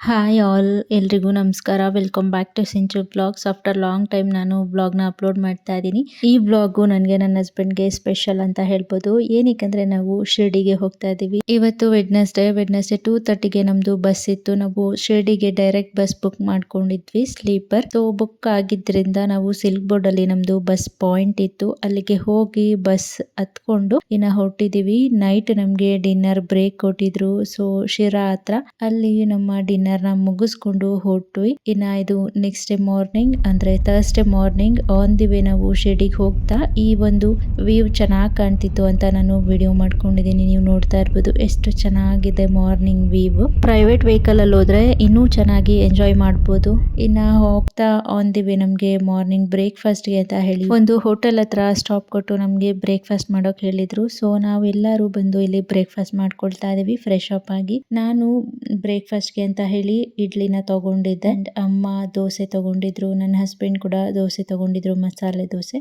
Hi all, ಎಲ್ರಿಗೂ ನಮಸ್ಕಾರ. Welcome back to Sinchu blogs. After long time ನಾನು ಬ್ಲಾಗ್ನ ಅಪ್ಲೋಡ್ ಮಾಡ್ತಾ ಇದ್ದೀನಿ. ಈ ಬ್ಲಾಗು ನನಗೆ ನನ್ನ ಹಸ್ಬೆಂಡ್ಗೆ ಸ್ಪೆಷಲ್ ಅಂತ ಹೇಳ್ಬೋದು. ಏನಕ್ಕೆ ನಾವು ಶಿರ್ಡಿಗೆ ಹೋಗ್ತಾ ಇದ್ದೀವಿ. ಇವತ್ತು ವೆಡ್ನೆಸ್ಡೇ 2:30ಗೆ ನಮ್ಮದು ಬಸ್ ಇತ್ತು. ನಾವು ಶಿರ್ಡಿಗೆ ಡೈರೆಕ್ಟ್ ಬಸ್ ಬುಕ್ ಮಾಡ್ಕೊಂಡಿದ್ವಿ, ಸ್ಲೀಪರ್. ಸೊ ಬುಕ್ ಆಗಿದ್ರಿಂದ ನಾವು ಸಿಲ್ಕ್ ಬೋರ್ಡಲ್ಲಿ ನಮ್ಮದು ಬಸ್ ಪಾಯಿಂಟ್ ಇತ್ತು, ಅಲ್ಲಿಗೆ ಹೋಗಿ ಬಸ್ ಹತ್ಕೊಂಡು ಇನ್ನು ಹೊರಟಿದ್ದೀವಿ. ನೈಟ್ ನಮಗೆ ಡಿನ್ನರ್ ಬ್ರೇಕ್ ಕೊಟ್ಟಿದ್ರು. ಸೊ ಶಿರಾ ಹತ್ರ ಅಲ್ಲಿ ನಮ್ಮ ಡಿನ್ನರ್ ಮುಗಿಸ್ಕೊಂಡು ಹೊರಟ್ವಿ. ಇನ್ನ ಇದು ನೆಕ್ಸ್ಟ್ ಡೇ ಮಾರ್ನಿಂಗ್ ಅಂದ್ರೆ Thursday morning on the way ನಾವು ಶಿರ್ಡಿಗೆ ಹೋಗ್ತಾ ಈ ಒಂದು ವ್ಯೂ ಚೆನ್ನಾಗಿ ಕಾಣ್ತಿತ್ತು ಅಂತ ನಾನು ವಿಡಿಯೋ ಮಾಡ್ಕೊಂಡಿದ್ದೀನಿ. ನೀವು ನೋಡ್ತಾ ಇರ್ಬೋದು ಎಷ್ಟು ಚೆನ್ನಾಗಿದೆ ಮಾರ್ನಿಂಗ್ ವ್ಯೂ. ಪ್ರೈವೇಟ್ ವೆಹಿಕಲ್ ಅಲ್ಲಿ ಹೋದ್ರೆ ಇನ್ನೂ ಚೆನ್ನಾಗಿ ಎಂಜಾಯ್ ಮಾಡ್ಬೋದು. ಇನ್ನ ಹೋಗ್ತಾ ಆನ್ ದಿ ವೇ ನಮ್ಗೆ ಮಾರ್ನಿಂಗ್ ಬ್ರೇಕ್ಫಾಸ್ಟ್ ಗೆ ಅಂತ ಹೇಳಿ ಒಂದು ಹೋಟೆಲ್ ಹತ್ರ ಸ್ಟಾಪ್ ಕೊಟ್ಟು ನಮ್ಗೆ ಬ್ರೇಕ್ಫಾಸ್ಟ್ ಮಾಡೋಕ್ ಹೇಳಿದ್ರು. ಸೊ ನಾವೆಲ್ಲರೂ ಬಂದು ಇಲ್ಲಿ ಬ್ರೇಕ್ಫಾಸ್ಟ್ ಮಾಡ್ಕೊಳ್ತಾ ಇದೀವಿ ಫ್ರೆಶ್ ಅಪ್ ಆಗಿ. ನಾನು ಬ್ರೇಕ್ಫಾಸ್ಟ್ ಗೆ ಅಂತ ಹೇಳಿ ಇಡ್ಲಿನ ತಗೊಂಡಿದ್ದೆ. ಅಂಡ್ ಅಮ್ಮ ದೋಸೆ ತಗೊಂಡಿದ್ರು, ನನ್ನ ಹಸ್ಬೆಂಡ್ ಕೂಡ ದೋಸೆ ತಗೊಂಡಿದ್ರು, ಮಸಾಲೆ ದೋಸೆ.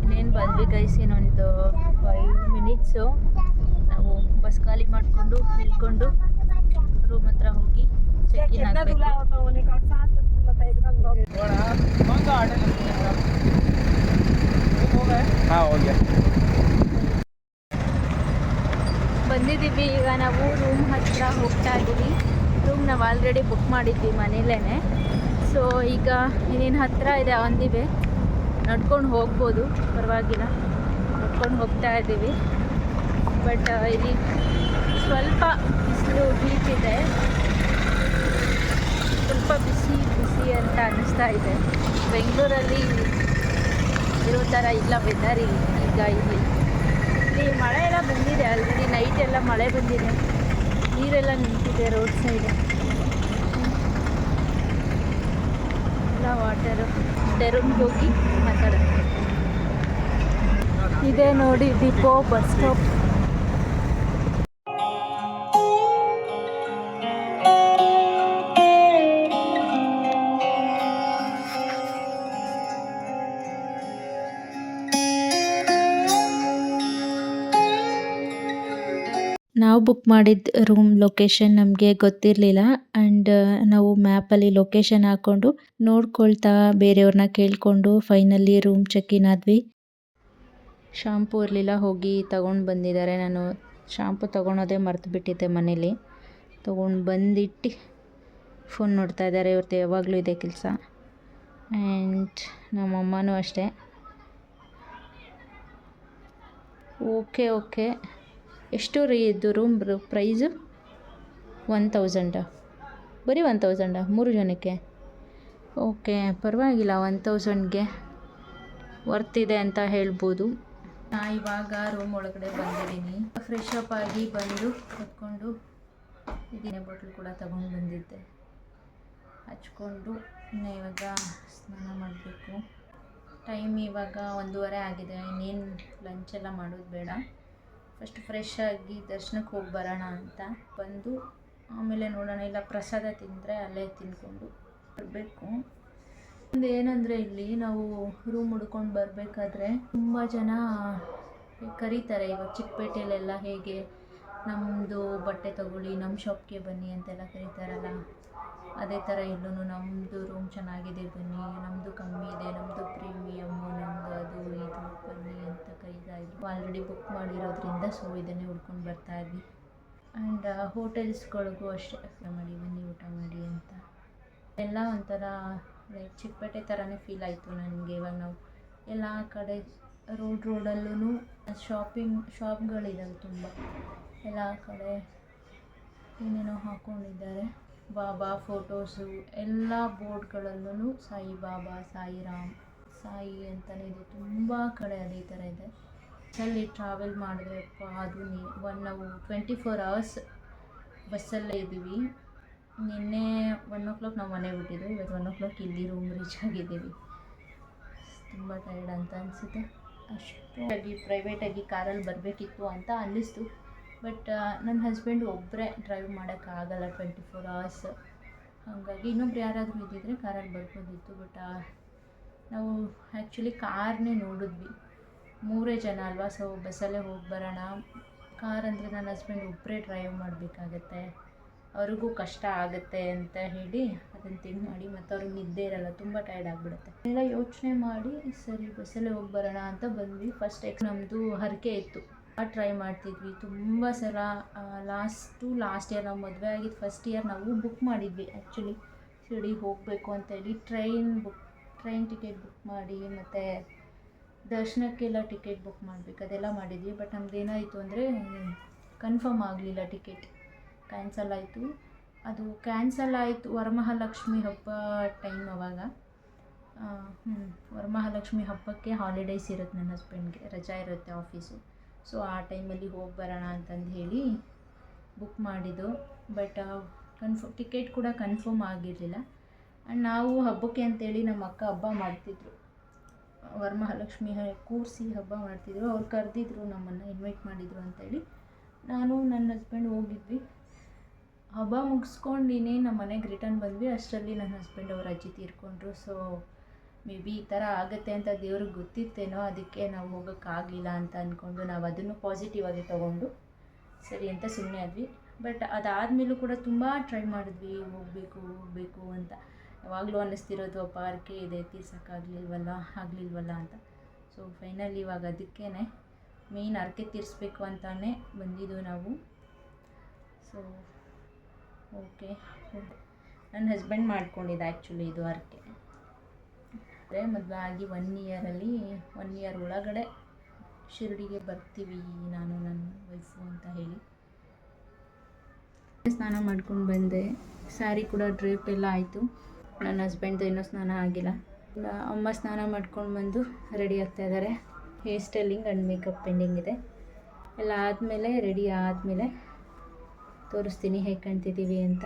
ಇನ್ನೇನು ಬಂದ್ವಿ ಗೈಸ್, ಇನ್ನೊಂದು 5 ಮಿನಿಟ್ಸ್ ನಾವು ಬಸ್ ಖಾಲಿ ಮಾಡಿಕೊಂಡು ನಿಲ್ಕೊಂಡು ರೂಮ್ ಹತ್ರ ಹೋಗಿ ಚೆಕ್ ಇನ್ ಆಗಬೇಕು. ಬಂದಿದ್ದೀವಿ. ಈಗ ನಾವು ರೂಮ್ ಹತ್ರ ಹೋಗ್ತಾ ಇದ್ದೀವಿ. ರೂಮ್ ನಾವು ಆಲ್ರೆಡಿ ಬುಕ್ ಮಾಡಿದ್ವಿ ಮನೇಲೇ. ಸೊ ಈಗ ಇನ್ನೇನು ಹತ್ತಿರ ಇದೆ, ಅಂದಿವೆ ನಡ್ಕೊಂಡು ಹೋಗ್ಬೋದು, ಪರವಾಗಿಲ್ಲ. ನಡ್ಕೊಂಡು ಹೋಗ್ತಾ ಇದ್ದೀವಿ. ಬಟ್ ಇಲ್ಲಿ ಸ್ವಲ್ಪ ಬಿಸಿಲು ಹೀಟ್ ಇದೆ, ಸ್ವಲ್ಪ ಬಿಸಿ ಬಿಸಿ ಅಂತ ಅನ್ನಿಸ್ತಾ ಇದೆ. ಬೆಂಗಳೂರಲ್ಲಿ ಇರೋ ಥರ ಇಲ್ಲ ವೆದರ್ ಈಗ. ಇಲ್ಲಿ ಮಳೆ ಎಲ್ಲ ಬಂದಿದೆ ಆಲ್ರೆಡಿ, ನೈಟ್ ಎಲ್ಲ ಮಳೆ ಬಂದಿದೆ, ನೀರೆಲ್ಲ ನಿಂತಿದೆ ರೋಡ್ ಸೈಡ್ ಎಲ್ಲ ವಾಟರು. ರೂಮ್ಗೆ ಹೋಗಿ ಮಾತಾಡೋದು. ಇದೆ ನೋಡಿ ಡಿಪೋ ಬಸ್ ಸ್ಟಾಪ್. ನಾವು ಬುಕ್ ಮಾಡಿದ ರೂಮ್ ಲೊಕೇಶನ್ ನಮಗೆ ಗೊತ್ತಿರಲಿಲ್ಲ. ಆ್ಯಂಡ್ ನಾವು ಮ್ಯಾಪಲ್ಲಿ ಲೊಕೇಶನ್ ಹಾಕ್ಕೊಂಡು ನೋಡ್ಕೊಳ್ತಾ ಬೇರೆಯವ್ರನ್ನ ಕೇಳಿಕೊಂಡು ಫೈನಲಿ ರೂಮ್ ಚೆಕ್ ಇನ್ ಆದ್ವಿ. ಶಾಂಪೂ ಇರಲಿಲ್ಲ, ಹೋಗಿ ತಗೊಂಡು ಬಂದಿದ್ದಾರೆ. ನಾನು ಶಾಂಪೂ ತೊಗೊಳೋದೇ ಮರ್ತು ಬಿಟ್ಟಿದ್ದೆ ಮನೇಲಿ. ತೊಗೊಂಡು ಬಂದಿಟ್ಟು ಫೋನ್ ನೋಡ್ತಾ ಇದ್ದಾರೆ. ಇವತ್ತು ಯಾವಾಗಲೂ ಇದೆ ಕೆಲಸ. ಆ್ಯಂಡ್ ನಮ್ಮಮ್ಮನೂ ಅಷ್ಟೇ. ಓಕೆ ಎಷ್ಟು ರೀ ಇದು ರೂಮ್ ಪ್ರೈಸು? 1000. ಬರೀ 1000 3 ಜನಕ್ಕೆ? ಓಕೆ, ಪರವಾಗಿಲ್ಲ, 1000ಗೆ ವರ್ತಿದೆ ಅಂತ ಹೇಳ್ಬೋದು. ನಾನು ಇವಾಗ ರೂಮ್ ಒಳಗಡೆ ಬಂದಿದ್ದೀನಿ. ಫ್ರೆಶ್ ಅಪ್ ಆಗಿ ಬಂದು ಕತ್ಕೊಂಡು ಇದೀನಿ. ಬಾಟ್ಲು ಕೂಡ ತಗೊಂಡು ಬಂದಿದ್ದೆ, ಹಚ್ಕೊಂಡು ಇನ್ನು ಇವಾಗ ಸ್ನಾನ ಮಾಡಬೇಕು. ಟೈಮ್ ಇವಾಗ 1:30 ಆಗಿದೆ. ಇನ್ನೇನು ಲಂಚೆಲ್ಲ ಮಾಡೋದು ಬೇಡ, ಫಸ್ಟ್ ಫ್ರೆಶ್ ಆಗಿ ದರ್ಶನಕ್ಕೆ ಹೋಗಿ ಬರೋಣ ಅಂತ ಬಂದು ಆಮೇಲೆ ನೋಡೋಣ. ಇಲ್ಲ ಪ್ರಸಾದ ತಿಂದರೆ ಅಲ್ಲೇ ತಿಂದ್ಕೊಂಡು ಬರಬೇಕು. ಏನಂದರೆ ಇಲ್ಲಿ ನಾವು ರೂಮ್ ಹುಡ್ಕೊಂಡು ಬರಬೇಕಾದ್ರೆ ತುಂಬ ಜನ ಕರೀತಾರೆ. ಇವಾಗ ಚಿಕ್ಕಪೇಟೆಯಲ್ಲೆಲ್ಲ ಹೇಗೆ ನಮ್ಮದು ಬಟ್ಟೆ ತೊಗೊಳ್ಳಿ, ನಮ್ಮ ಶಾಪ್ಗೆ ಬನ್ನಿ ಅಂತೆಲ್ಲ ಕರೀತಾರಲ್ಲ, ಅದೇ ಥರ ಇಲ್ಲೂ ನಮ್ಮದು ರೂಮ್ ಚೆನ್ನಾಗಿದೆ ಬನ್ನಿ, ನಮ್ಮದು ಕಮ್ಮಿ ಇದೆ, ನಮ್ಮದು ಪ್ರೀಮಿಯಮ್ಮು, ನಮ್ಮದು ಅದು ಇದು ಬನ್ನಿ ಅಂತ ಕರೀತಾ ಇದ್ವಿ. ಆಲ್ರೆಡಿ ಬುಕ್ ಮಾಡಿರೋದ್ರಿಂದ ಸೊ ಇದನ್ನೇ ಹುಡ್ಕೊಂಡು ಬರ್ತಾ ಇದ್ವಿ. ಆ್ಯಂಡ್ ಹೋಟೆಲ್ಸ್ಗಳಿಗೂ ಅಷ್ಟೇ, ಮಾಡಿ ಬನ್ನಿ ಊಟ ಮಾಡಿ ಅಂತ ಎಲ್ಲ ಒಂಥರ ಲೈಕ್ ಚಿಕ್ಕಪೇಟೆ ಥರನೇ ಫೀಲ್ ಆಯಿತು ನನಗೆ. ಇವಾಗ ನಾವು ಎಲ್ಲ ಕಡೆ ರೋಡಲ್ಲೂ ಶಾಪ್ಗಳಿದ್ದಾವೆ ತುಂಬ. ಎಲ್ಲ ಕಡೆ ಏನೇನೋ ಹಾಕ್ಕೊಂಡಿದ್ದಾರೆ, ಬಾಬಾ ಫೋಟೋಸು, ಎಲ್ಲ ಬೋರ್ಡ್ಗಳಲ್ಲೂ ಸಾಯಿಬಾಬಾ, ಸಾಯಿರಾಮ್, ಸಾಯಿ ಅಂತಲೇ ಇದೆ. ತುಂಬ ಕಡೆ ಅದೇ ಥರ ಇದೆ. ಬಸ್ಸಲ್ಲಿ ಟ್ರಾವೆಲ್ ಮಾಡಿದ್ರೆ ಅದು ನಾವು 24 hours ಬಸ್ಸಲ್ಲೇ ಇದ್ದೀವಿ. ನಿನ್ನೆ 1 o'clock ನಾವು ಮನೆ ಬಿಟ್ಟಿದ್ದು, ಇವತ್ತು 1 o'clock ಇಲ್ಲಿ ರೂಮ್ ರೀಚ್ ಆಗಿದ್ದೀವಿ. ತುಂಬ ಟೈರ್ಡ್ ಅಂತ ಅನಿಸುತ್ತೆ. ಅಷ್ಟಾಗಿ ಪ್ರೈವೇಟಾಗಿ ಕಾರಲ್ಲಿ ಬರಬೇಕಿತ್ತು ಅಂತ ಅನ್ನಿಸ್ತು. ಬಟ್ ನನ್ನ ಹಸ್ಬೆಂಡ್ ಒಬ್ಬರೇ ಡ್ರೈವ್ ಮಾಡೋಕ್ಕಾಗಲ್ಲ 24 hours. ಹಾಗಾಗಿ ಇನ್ನೊಬ್ರು ಯಾರಾದರೂ ಇದ್ದಿದ್ದರೆ ಕಾರಲ್ಲಿ ಬರ್ಬೋದಿತ್ತು. ಬಟ್ ನಾವು ಆ್ಯಕ್ಚುಲಿ ಕಾರ್ನೇ ನೋಡಿದ್ವಿ, 3 ಜನ ಅಲ್ವಾ, ಸೊ ಬಸ್ಸಲ್ಲೇ ಹೋಗಿ ಬರೋಣ. ಕಾರ್ ಅಂದರೆ ನನ್ನ ಹಸ್ಬೆಂಡ್ ಒಬ್ಬರೇ ಡ್ರೈವ್ ಮಾಡಬೇಕಾಗತ್ತೆ. ಅವ್ರಿಗೂ ಕಷ್ಟ ಆಗುತ್ತೆ ಅಂತ ಹೇಳಿ ಅದನ್ನು ತಿಂದು ಮಾಡಿ, ಮತ್ತು ಅವ್ರಿಗೆ ನಿದ್ದೆ ಇರಲ್ಲ, ತುಂಬ ಟಯರ್ಡ್ ಆಗಿಬಿಡುತ್ತೆ. ಎಲ್ಲ ಯೋಚನೆ ಮಾಡಿ ಸರಿ ಬಸ್ಸಲ್ಲೇ ಹೋಗಿ ಬರೋಣ ಅಂತ ಬಂದ್ವಿ. ಫಸ್ಟ್ ನಮ್ಮದು ಹರಕೆ ಇತ್ತು, ಟ್ರೈ ಮಾಡ್ತಿದ್ವಿ ತುಂಬ ಸಲ. ಲಾಸ್ಟ್ ಇಯರ್ ನಾವು ಮದುವೆ ಆಗಿದ್ದು ಫಸ್ಟ್ ಇಯರ್ ನಾವು ಬುಕ್ ಮಾಡಿದ್ವಿ ಆ್ಯಕ್ಚುಲಿ ಶಿರ್ಡಿಗೆ ಹೋಗಬೇಕು ಅಂತೇಳಿ. ಟ್ರೈನ್ ಟಿಕೆಟ್ ಬುಕ್ ಮಾಡಿ, ಮತ್ತು ದರ್ಶನಕ್ಕೆಲ್ಲ ಟಿಕೆಟ್ ಬುಕ್ ಮಾಡಬೇಕು, ಅದೆಲ್ಲ ಮಾಡಿದ್ವಿ. ಬಟ್ ನಮ್ದು ಏನಾಯಿತು ಅಂದರೆ ಕನ್ಫರ್ಮ್ ಆಗಲಿಲ್ಲ, ಟಿಕೆಟ್ ಕ್ಯಾನ್ಸಲ್ ಆಯಿತು. ಅದು ಕ್ಯಾನ್ಸಲ್ ಆಯಿತು ವರಮಹಾಲಕ್ಷ್ಮಿ ಹಬ್ಬ ಟೈಮ್. ಅವಾಗ ವರಮಹಾಲಕ್ಷ್ಮಿ ಹಬ್ಬಕ್ಕೆ ಹಾಲಿಡೇಸ್ ಇರುತ್ತೆ, ನನ್ನ ಹಸ್ಬೆಂಡ್ಗೆ ರಜಾ ಇರುತ್ತೆ ಆಫೀಸು. ಸೊ ಆ ಟೈಮಲ್ಲಿ ಹೋಗಿ ಬರೋಣ ಅಂತಂದು ಹೇಳಿ ಬುಕ್ ಮಾಡಿದ್ದು. ಬಟ್ ಟಿಕೆಟ್ ಕೂಡ ಕನ್ಫರ್ಮ್ ಆಗಿರಲಿಲ್ಲ. ಆ್ಯಂಡ್ ನಾವು ಹಬ್ಬಕ್ಕೆ ಅಂತೇಳಿ ನಮ್ಮ ಅಕ್ಕ ಹಬ್ಬ ಮಾಡ್ತಿದ್ರು, ವರಮಹಾಲಕ್ಷ್ಮಿ ಕೂರಿಸಿ ಹಬ್ಬ ಮಾಡ್ತಿದ್ರು. ಅವ್ರು ಕರೆದಿದ್ರು, ನಮ್ಮನ್ನು ಇನ್ವೈಟ್ ಮಾಡಿದರು ಅಂತೇಳಿ ನಾನು ನನ್ನ ಹಸ್ಬೆಂಡ್ ಹೋಗಿದ್ವಿ. ಹಬ್ಬ ಮುಗಿಸ್ಕೊಂಡು ನಮ್ಮ ಮನೆಗೆ ರಿಟರ್ನ್ ಬಂದ್ವಿ. ಅಷ್ಟರಲ್ಲಿ ನನ್ನ ಹಸ್ಬೆಂಡ್ ಅವ್ರ ಅಜ್ಜಿ ತೀರ್ಕೊಂಡ್ರು. ಸೊ ಮೇ ಬಿ ಈ ಥರ ಆಗುತ್ತೆ ಅಂತ ದೇವ್ರಿಗೆ ಗೊತ್ತಿತ್ತೇನೋ, ಅದಕ್ಕೆ ನಾವು ಹೋಗೋಕ್ಕಾಗಲಿಲ್ಲ ಅಂತ ಅಂದ್ಕೊಂಡು ನಾವು ಅದನ್ನು ಪಾಸಿಟಿವ್ ಆಗಿ ತೊಗೊಂಡು ಸರಿ ಅಂತ ಸುಮ್ಮನೆ ಆದ್ವಿ. ಬಟ್ ಅದಾದಮೇಲೂ ಕೂಡ ತುಂಬ ಟ್ರೈ ಮಾಡಿದ್ವಿ, ಹೋಗಬೇಕು ಅಂತ. ಯಾವಾಗಲೂ ಅನ್ನಿಸ್ತಿರೋದು ಅಪ್ಪ ಹರಕೆ ಇದೆ ಆಗಲಿಲ್ವಲ್ಲ ಅಂತ. ಸೊ ಫೈನಲಿ ಇವಾಗ ಅದಕ್ಕೇ ಮೇಯ್ನ್ ಹರಕೆ ತೀರಿಸ್ಬೇಕು ಅಂತಲೇ ಬಂದಿದ್ದು ನಾವು. ಸೊ ಓಕೆ, ನನ್ನ ಹಸ್ಬೆಂಡ್ ಮಾಡ್ಕೊಂಡಿದ್ದೆ ಆ್ಯಕ್ಚುಲಿ ಇದು ಹರಕೆ. ಮದುವೆ ಆಗಿ 1 ಇಯರ್ ಒಳಗಡೆ ಶಿರ್ಡಿಗೆ ಬರ್ತೀವಿ ನಾನು ನನ್ನ ವೈಫು ಅಂತ ಹೇಳಿ. ಸ್ನಾನ ಮಾಡ್ಕೊಂಡು ಬಂದೆ, ಸ್ಯಾರಿ ಕೂಡ ಡ್ರೇಪ್ ಎಲ್ಲ ಆಯಿತು. ನನ್ನ ಹಸ್ಬೆಂಡ್ದು ಇನ್ನೂ ಸ್ನಾನ ಆಗಿಲ್ಲ. ಅಮ್ಮ ಸ್ನಾನ ಮಾಡ್ಕೊಂಡು ಬಂದು ರೆಡಿ ಆಗ್ತಾಯಿದ್ದಾರೆ. Hair styling and makeup pending ಇದೆ. ಎಲ್ಲ ಆದಮೇಲೆ ರೆಡಿ ಆದಮೇಲೆ ತೋರಿಸ್ತೀನಿ ಹೇಗೆ ಕಾಣ್ತಿದ್ದೀವಿ ಅಂತ.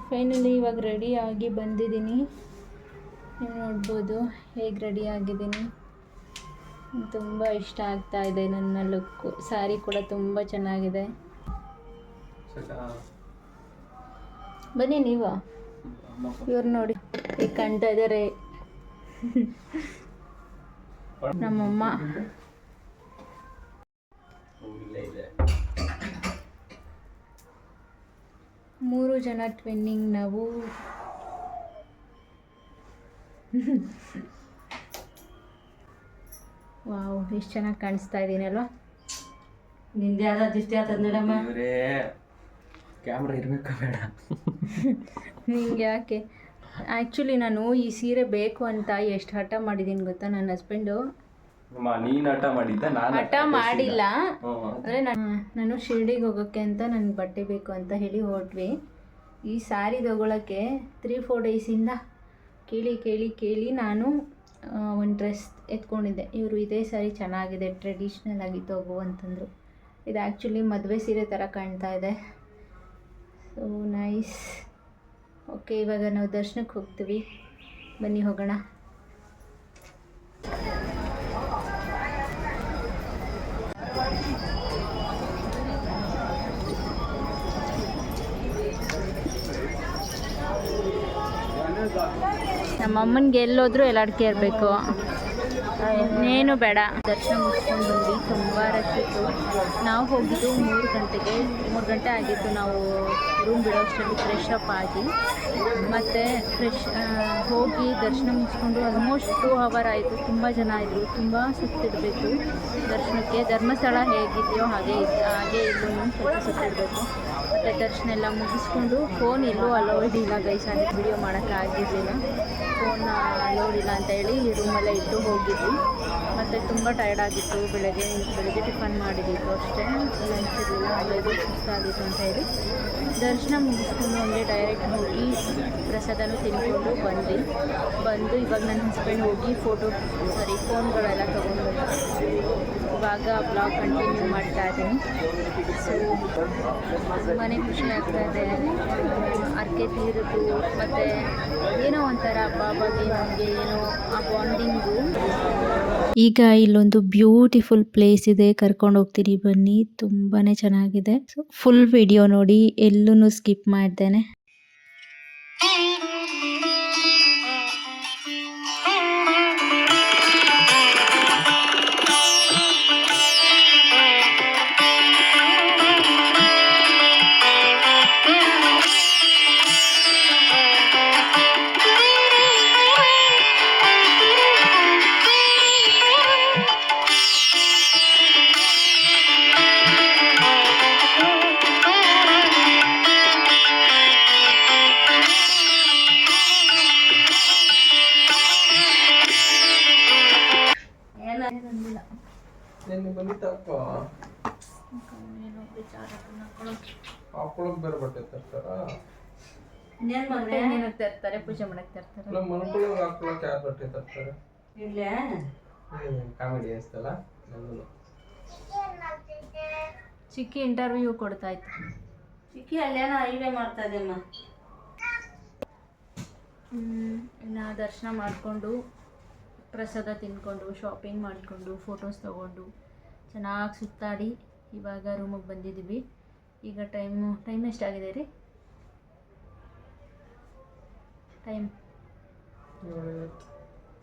ಫೈನಲಿ ಇವಾಗ ರೆಡಿಯಾಗಿ ಬಂದಿದ್ದೀನಿ. ನೀವು ನೋಡ್ಬೋದು ಹೇಗೆ ರೆಡಿ ಆಗಿದ್ದೀನಿ. ತುಂಬ ಇಷ್ಟ ಆಗ್ತಾ ಇದೆ ನನ್ನ ಲುಕ್ಕು. ಸ್ಯಾರಿ ಕೂಡ ತುಂಬ ಚೆನ್ನಾಗಿದೆ. ಬನ್ನಿ ನೀವು, ಇವ್ರು ನೋಡಿ ಈಗ ಕಾಣ್ತಾ ಇದ್ದಾರೆ ನಮ್ಮಮ್ಮ. ಮೂರು ಜನ ಟ್ವಿನ್ನಿಂಗ್ ನಾವು. ವಾವ್, ಎಷ್ಟು ಚೆನ್ನಾಗಿ ಕಾಣಿಸ್ತಾ ಇದ್ದೀನಿ ಅಲ್ವಾ? ನಿಂದೆ ಯಾವ್ದು ದಿಷ್ಟಿ ಆಗ್ತದೆ ಮೇಡಮ್ಮ. ಕ್ಯಾಮ್ರಾ ಇರಬೇಕಾ ಬೇಡ ನಿಂಗೆ ಯಾಕೆ? ಆ್ಯಕ್ಚುಲಿ ನಾನು ಈ ಸೀರೆ ಬೇಕು ಅಂತ ಎಷ್ಟು ಹಠ ಮಾಡಿದ್ದೀನಿ ಗೊತ್ತಾ. ನನ್ನ ಹಸ್ಬೆಂಡು ನೀನು ಹಠ ಮಾಡಿದ್ದ, ನಾನು ಹಠ ಮಾಡಿಲ್ಲ. ಅಂದರೆ ನಾನು ಶಿರ್ಡಿಗೆ ಹೋಗೋಕ್ಕೆ ಅಂತ ನನಗೆ ಬಟ್ಟೆ ಬೇಕು ಅಂತ ಹೇಳಿ ಹೊರಟ್ವಿ. ಈ ಸ್ಯಾರಿ ತಗೊಳ್ಳೋಕ್ಕೆ 3-4 ಡೇಸಿಂದ ಕೇಳಿ ನಾನು ಒಂದು ಡ್ರೆಸ್ ಎತ್ಕೊಂಡಿದ್ದೆ. ಇವರು ಇದೇ ಸ್ಯಾರಿ ಚೆನ್ನಾಗಿದೆ, ಟ್ರೆಡಿಷ್ನಲ್ ಆಗಿ ತಗೋ ಅಂತಂದರು. ಇದು ಆ್ಯಕ್ಚುಲಿ ಮದುವೆ ಸೀರೆ ಥರ ಕಾಣ್ತಾ ಇದೆ. So nice. ಓಕೆ, ಇವಾಗ ನಾವು ದರ್ಶನಕ್ಕೆ ಹೋಗ್ತೀವಿ. ಬನ್ನಿ ಹೋಗೋಣ. ನಮ್ಮಮ್ಮನಿಗೆ ಎಲ್ಲೋದ್ರೂ ಎಲ್ಲಾಡ್ಕೆ ಇರಬೇಕು, ಇನ್ನೇನು ಬೇಡ. ದರ್ಶನ ಮುಗಿಸ್ಕೊಂಡು ಬಂದ್ವಿ. ತುಂಬ ರಶ್ ಇತ್ತು. ನಾವು ಹೋಗಿದ್ದು 3 ಗಂಟೆ ಆಗಿತ್ತು. ನಾವು ರೂಮ್ ಬಿಡೋಷ್ಟರಲ್ಲಿ ಫ್ರೆಶ್ ಅಪ್ ಆಗಿ ಮತ್ತು ಹೋಗಿ ದರ್ಶನ ಮುಗಿಸ್ಕೊಂಡು ಆಲ್ಮೋಸ್ಟ್ 2 ಅವರ್ ಆಯಿತು. ತುಂಬ ಜನ ಇದ್ದರು, ತುಂಬ ಸುತ್ತಿಡಬೇಕು ದರ್ಶನಕ್ಕೆ. ಧರ್ಮಸ್ಥಳ ಹೇಗಿದೆಯೋ ಹಾಗೆ ಇಲ್ಲೂ ಸ್ವಲ್ಪ ಸುತ್ತಿಡಬೇಕು. ಮತ್ತು ದರ್ಶನ ಎಲ್ಲ ಮುಗಿಸ್ಕೊಂಡು ಫೋನ್ ಎಲ್ಲೂ ಅಲೌಡ್ ಇಲ್ಲ ಗೈಸ್, ಅಲ್ಲಿ ವಿಡಿಯೋ ಮಾಡೋಕ್ಕಾಗಿರಲಿಲ್ಲ. ಫೋನ್ ಅಲೌಡ್ ಇಲ್ಲ ಅಂತ ಹೇಳಿ ರೂಮಲ್ಲೇ ಇಟ್ಟು ಹೋಗಿದ್ವಿ. ಮತ್ತು ತುಂಬ ಟಯರ್ಡ್ ಆಗಿತ್ತು. ಬೆಳಗ್ಗೆ ಟಿಫನ್ ಮಾಡಿದ್ದಿತ್ತು ಅಷ್ಟೇ, ಲಂಚ್ ಇರಲಿಲ್ಲ. ಹಾಗಾಗಿ ಸುಸ್ತಾಗಿತ್ತು ಅಂತ ಹೇಳಿ ದರ್ಶನ ಮುಗಿಸ್ಕೊಂಡು ಹಂಗೆ ಡೈರೆಕ್ಟ್ ಹೋಗಿ ಪ್ರಸಾದನೂ ತಿನ್ಕೊಂಡು ಬಂದು ಇವಾಗ ನನ್ನ ಹಸ್ಬೆಂಡ್ ಹೋಗಿ ಫೋನ್ಗಳೆಲ್ಲ ತೊಗೊಂಡು ಇವಾಗ ಬ್ಲಾಗ್ ಕಂಟಿನ್ಯೂ ಮಾಡ್ತಾ ಇದ್ದೀನಿ. ಸೊ ತುಂಬಾ ಖುಷಿ ಆಗ್ತಾ ಇದೆ. ಹರಕೆ ತೀರಿದ್ದು ಮತ್ತು ಏನೋ ಒಂಥರ ಬಾಬಾಗೆ ನಮಗೆ ಏನೋ ಆ ಬಾಂಡಿಂಗು. ಈಗ ಇಲ್ಲೊಂದು ಬ್ಯೂಟಿಫುಲ್ ಪ್ಲೇಸ್ ಇದೆ, ಕರ್ಕೊಂಡು ಹೋಗ್ತೀನಿ ಬನ್ನಿ. ತುಂಬಾ ಚೆನ್ನಾಗಿದೆ. ಫುಲ್ ವಿಡಿಯೋ ನೋಡಿ, ಎಲ್ಲೂ ಸ್ಕಿಪ್ ಮಾಡ್ದೇನೆ. ನಿನ್ನೆ ಬಂದಿತ್ತಪ್ಪ ಹಾಕೊಳಕ್ ಬೇರೆ ಬಟ್ಟೆ ತರ್ತಾರ. ಇನ್ನೇನ್ ಮಗನೇ ತರ್ತಾರೆ, ಪೂಜೆ ಮಾಡಕ್ ತರ್ತಾರೆ. ಇಲ್ಲ ಮನ್ಕೊಳಗ್ ಹಾಕೊಳಕ್ ಯಾರು ಬಟ್ಟೆ ತರ್ತಾರೆ? ಇಲ್ಲೇ ಕಾಮಿಡಿ ಅನ್ಸ್ತಲ್ಲ ನಂದು. ಚಿಕ್ಕಿ ಇಂಟರ್ವ್ಯೂ ಕೊಡ್ತಾ ಇತ್ತು. ಚಿಕ್ಕಿ ಅಲ್ಲೇನೋ ಹೈವೇ ಮಾಡ್ತಾ ಇದೆಯಮ್ಮ. ಇನ್ನು ದರ್ಶನ ಮಾಡಿಕೊಂಡು ಪ್ರಸಾದ ತಿಂದ್ಕೊಂಡು ಶಾಪಿಂಗ್ ಮಾಡಿಕೊಂಡು ಫೋಟೋಸ್ ತೊಗೊಂಡು ಚೆನ್ನಾಗಿ ಸುತ್ತಾಡಿ ಇವಾಗ ರೂಮಿಗೆ ಬಂದಿದ್ದೀವಿ. ಈಗ ಟೈಮ್ ಎಷ್ಟಾಗಿದೆ ರೀ? ಟೈಮ್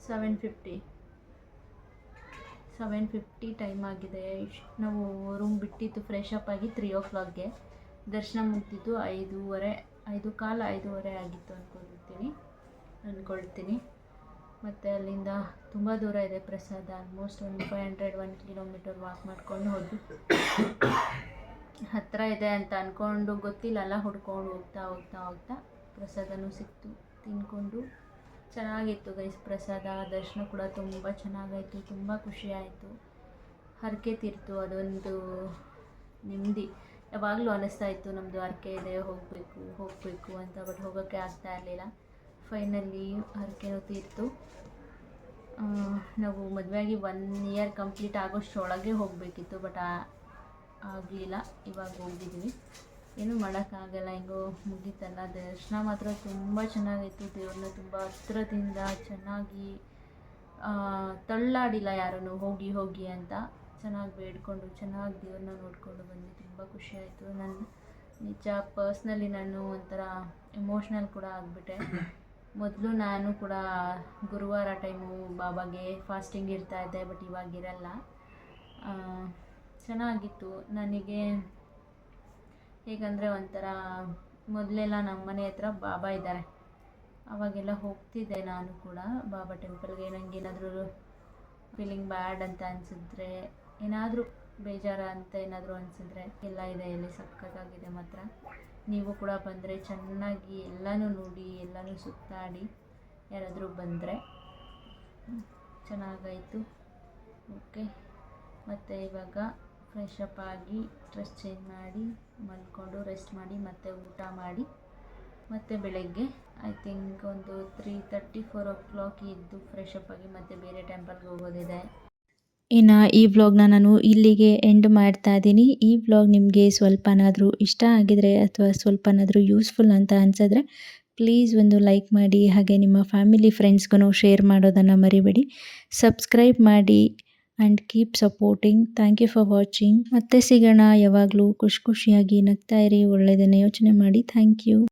7:50 ಟೈಮ್ ಆಗಿದೆ. ನಾವು ರೂಮ್ ಬಿಟ್ಟಿದ್ದು ಫ್ರೆಶ್ ಅಪ್ ಆಗಿ 3 o'clockಗೆ. ದರ್ಶನ ಮುಗ್ದಿದ್ದು 5:15 ಆಗಿತ್ತು ಅಂದ್ಕೊಳ್ತೀನಿ. ಮತ್ತು ಅಲ್ಲಿಂದ ತುಂಬ ದೂರ ಇದೆ ಪ್ರಸಾದ. ಆಲ್ಮೋಸ್ಟ್ ಒಂದು 1 ಕಿಲೋಮೀಟರ್ ವಾಕ್ ಮಾಡ್ಕೊಂಡು ಹೋದ್ವಿ. ಹತ್ತಿರ ಇದೆ ಅಂತ ಅಂದ್ಕೊಂಡು ಗೊತ್ತಿಲ್ಲಲ್ಲ, ಹುಡ್ಕೊಂಡು ಹೋಗ್ತಾ ಪ್ರಸಾದನೂ ಸಿಕ್ತು. ತಿಂದ್ಕೊಂಡು ಚೆನ್ನಾಗಿತ್ತು ಗೈಸ್ ಪ್ರಸಾದ. ದರ್ಶನ ಕೂಡ ತುಂಬ ಚೆನ್ನಾಗಾಯಿತು, ತುಂಬ ಖುಷಿ ಆಯಿತು. ಹರಕೆ ತೀರ್ತು, ಅದೊಂದು ನೆಮ್ಮದಿ. ಯಾವಾಗಲೂ ಅನ್ನಿಸ್ತಾ ಇತ್ತು ನಮ್ಮದು ಹರಕೆ ಇದೆ, ಹೋಗಬೇಕು ಅಂತ, ಬಟ್ ಹೋಗೋಕ್ಕೆ ಆಗ್ತಾ ಇರಲಿಲ್ಲ. ಫೈನಲಿ ಹರಕೆನೂ ತೀರ್ತು. ನಾವು ಮದುವೆಯಾಗಿ 1 year ಕಂಪ್ಲೀಟ್ ಆಗೋಷ್ಟರೊಳಗೆ ಹೋಗಬೇಕಿತ್ತು, ಬಟ್ ಆಗಲಿಲ್ಲ. ಇವಾಗ ಹೋಗಿದ್ದೀವಿ, ಏನೂ ಮಾಡೋಕ್ಕಾಗಲ್ಲ, ಹೆಂಗೋ ಮುಗೀತಲ್ಲ. ದರ್ಶನ ಮಾತ್ರ ತುಂಬ ಚೆನ್ನಾಗಿತ್ತು. ದೇವ್ರನ್ನ ತುಂಬ ಹತ್ರದಿಂದ ಚೆನ್ನಾಗಿ ತಳ್ಳಾಡಿಲ್ಲ ಯಾರನ್ನು ಹೋಗಿ ಅಂತ. ಚೆನ್ನಾಗಿ ಬೇಡ್ಕೊಂಡು ಚೆನ್ನಾಗಿ ದೇವ್ರನ್ನ ನೋಡಿಕೊಂಡು ಬಂದು ತುಂಬ ಖುಷಿಯಾಯಿತು. ನಾನು ನಿಜ ಪರ್ಸ್ನಲಿ ನಾನು ಒಂಥರ ಎಮೋಷ್ನಲ್ ಕೂಡ ಆಗಿಬಿಟ್ಟೆ. ಮೊದಲು ನಾನು ಕೂಡ ಗುರುವಾರ ಟೈಮು ಬಾಬಾಗೆ ಫಾಸ್ಟಿಂಗ್ ಇರ್ತಾಯಿದ್ದೆ, ಬಟ್ ಇವಾಗಿರಲ್ಲ. ಚೆನ್ನಾಗಿತ್ತು ನನಗೆ. ಹೇಗಂದರೆ ಒಂಥರ ಮೊದಲೆಲ್ಲ ನಮ್ಮ ಮನೆ ಹತ್ರ ಬಾಬಾ ಇದ್ದಾರೆ, ಅವಾಗೆಲ್ಲ ಹೋಗ್ತಿದ್ದೆ ನಾನು ಕೂಡ ಬಾಬಾ ಟೆಂಪಲ್ಗೆ. ನನಗೇನಾದರೂ ಫೀಲಿಂಗ್ ಬ್ಯಾಡ್ ಅಂತ ಅನಿಸಿದ್ರೆ, ಏನಾದರೂ ಬೇಜಾರ ಅಂತ ಏನಾದರೂ ಅನಿಸಿದ್ರೆ ಎಲ್ಲ ಇದೆ ಇಲ್ಲಿ, ಸಕ್ಕತ್ತಾಗಿದೆ ಮಾತ್ರ. ನೀವು ಕೂಡ ಬಂದರೆ ಚೆನ್ನಾಗಿ ಎಲ್ಲನೂ ನೋಡಿ, ಎಲ್ಲನೂ ಸುತ್ತಾಡಿ, ಯಾರಾದರೂ ಬಂದರೆ. ಚೆನ್ನಾಗಾಯಿತು. ಓಕೆ, ಮತ್ತು ಇವಾಗ ಫ್ರೆಶ್ ಅಪ್ ಆಗಿ ಡ್ರೆಸ್ ಚೇಂಜ್ ಮಾಡಿ ಮಲ್ಕೊಂಡು ರೆಸ್ಟ್ ಮಾಡಿ ಮತ್ತೆ ಊಟ ಮಾಡಿ ಮತ್ತು ಬೆಳಗ್ಗೆ ಐ ಥಿಂಕ್ ಒಂದು 3:30-4 o'clock ಎದ್ದು ಫ್ರೆಶ್ ಅಪ್ ಆಗಿ ಮತ್ತೆ ಬೇರೆ ಟೆಂಪಲ್ಗೆ ಹೋಗೋದಿದೆ. ಇನ್ನು ಈ ವ್ಲಾಗ್ನ ನಾನು ಇಲ್ಲಿಗೆ ಎಂಡ್ ಮಾಡ್ತಾ ಇದ್ದೀನಿ. ಈ ವ್ಲಾಗ್ ನಿಮಗೆ ಸ್ವಲ್ಪನಾದರೂ ಇಷ್ಟ ಆಗಿದರೆ ಅಥವಾ ಸ್ವಲ್ಪನಾದರೂ ಯೂಸ್ಫುಲ್ ಅಂತ ಅನಿಸಿದ್ರೆ ಪ್ಲೀಸ್ ಒಂದು ಲೈಕ್ ಮಾಡಿ, ಹಾಗೆ ನಿಮ್ಮ ಫ್ಯಾಮಿಲಿ ಫ್ರೆಂಡ್ಸ್ಗೂ ಶೇರ್ ಮಾಡೋದನ್ನು ಮರಿಬೇಡಿ. ಸಬ್ಸ್ಕ್ರೈಬ್ ಮಾಡಿ and keep supporting. Thank you for watching. ಮತ್ತೆ ಸಿಗೋಣ. ಯಾವಾಗಲೂ ಖುಷಿಯಾಗಿ ನಗ್ತಾ ಇರಿ, ಒಳ್ಳೆಯದನ್ನು ಯೋಚನೆ ಮಾಡಿ. Thank you.